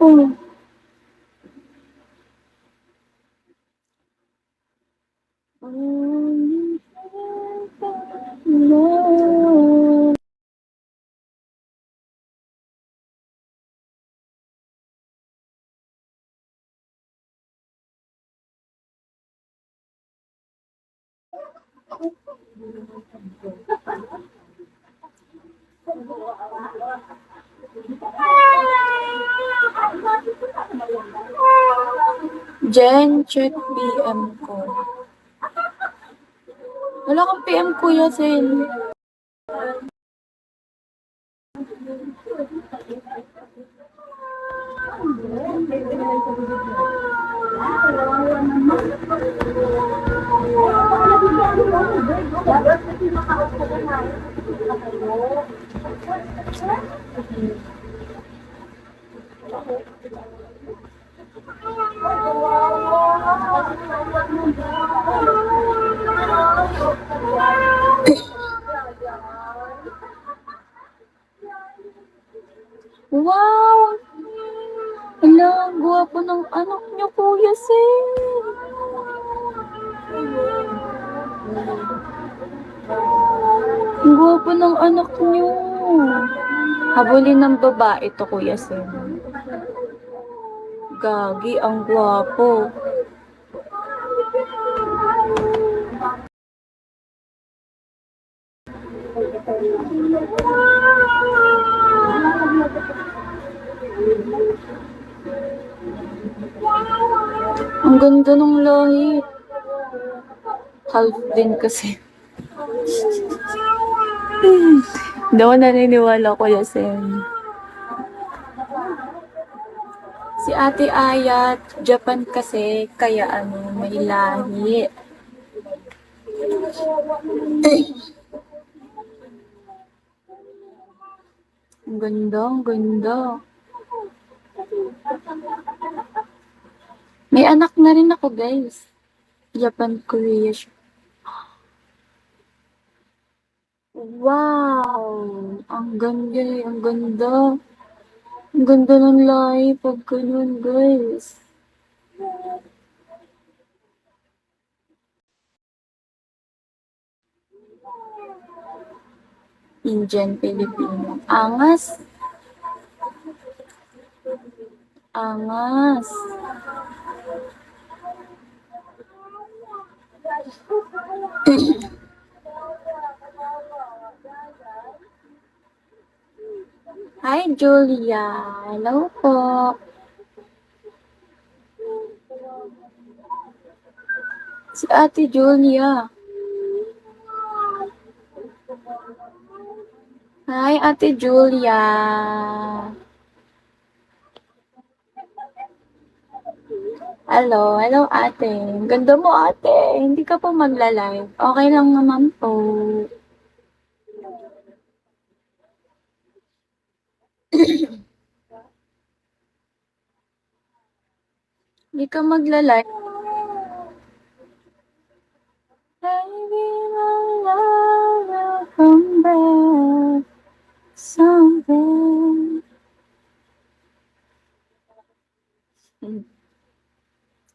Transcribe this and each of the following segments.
Oh. No. Jen, check PM ko. Wala kang PM, Kuya Sen. Wow! Hala, ang gwapo ng anak niyo, Kuya Sen. Ang gwapo ng anak niyo. Habulin ng babae to, Kuya Sen. Gagi, ang gwapo. Ang ganda ng lahi. Half din kasi. Hindi ako naniniwala, Kuya Sen. Si Ate Ayat, Japan kasi, kaya may lahi. Ang ganda, ang ganda. May anak na rin ako, guys. Japan, Korea siya. Wow! Ang ganda, ang ganda. Ang ganda ng lahi pag ganun, guys. Indian, Filipino. Angas. Angas. Hi, Julia. Hello po. Si Ate Julia. Hi, Ate Julia. Hello, hello ate. Ang ganda mo ate. Hindi ka po magla-live. Okay lang naman po. Hindi ka magla-live. Baby, my love will come back someday.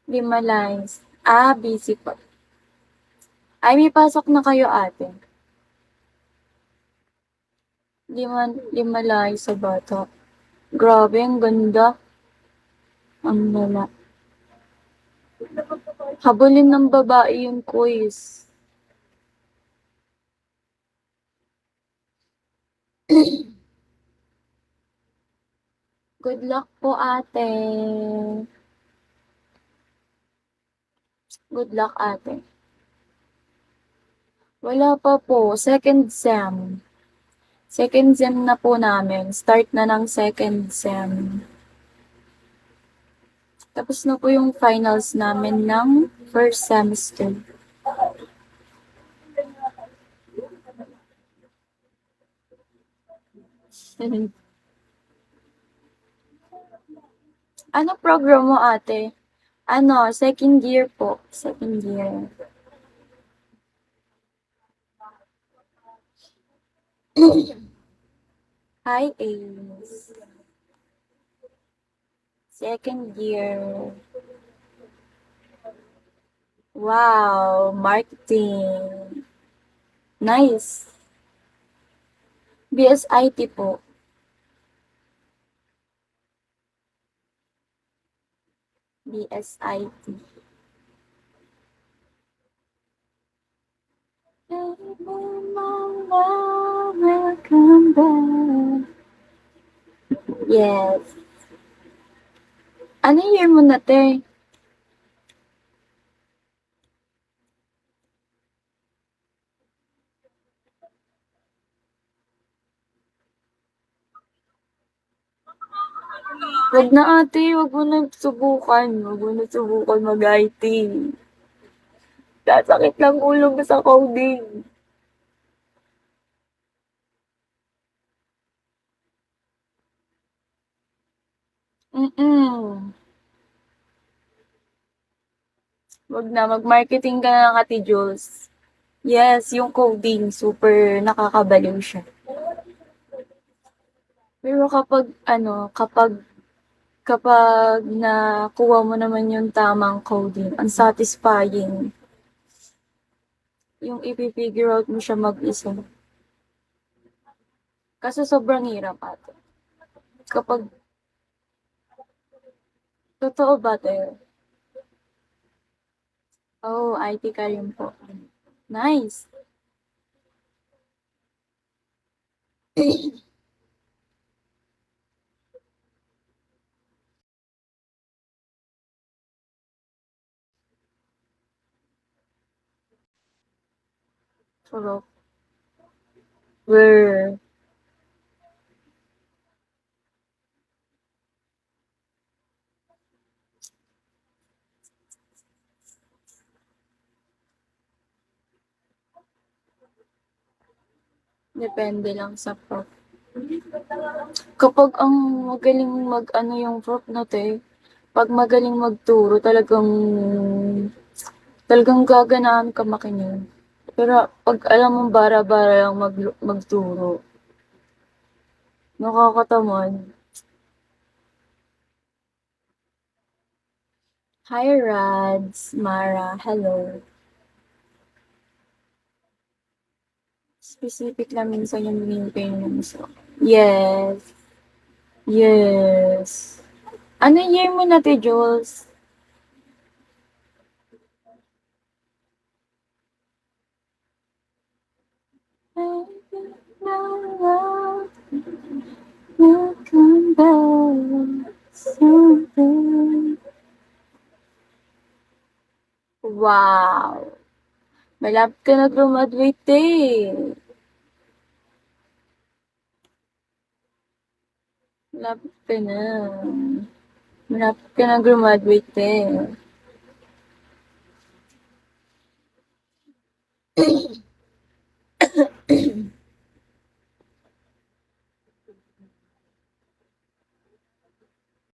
Lima lines. Ah, busy po. Ay, may pasok na kayo ate. Lima lines sa bata. Grabe, ang ganda. Ang lala. Habulin ng babae yung quiz. Good luck po ate. Good luck ate. Wala pa po. Second sem. Second sem na po namin. Start na ng second sem. Tapos na po yung finals namin ng first semester. Ano program mo ate? Second year po. Second year. Hi, Ace. Second year. Wow, marketing. Nice. BSIT po. BSIT. Welcome back. Yes. Ano year mo na, te? Wag na ate, wag mo na subukan. Wag mo na subukan mag-IT. Sasakit lang ulo mo sa coding. Mm. Wag na, mag-marketing ka na lang, Ate Jules. Yes, yung coding, super nakakabaliw siya. Pero kapag nakuha mo naman yung tamang coding, ang satisfying. Yung ipi-figure out mo siya mag-isa. Kasi sobrang hirap ate. Kapag, totoo ba tayo? Oh, IT ka rin po. Nice. Sarap. Where? Depende lang sa prof. Kapag ang magaling mag-ano yung prof na te, pag magaling magturo, talagang gaganahan ka makinig. Pero pag alam mong bara-bara lang magturo, nakakatamad. Hi, Rads, Mara, hello. Specific lang minsan yung binibigay ng so. Yes. Yes. Ano year mo na, te, Jules? Welcome back. Something. Wow. Malapit ka na graduate eh. Malapit ka na. Malapit ka na graduate eh.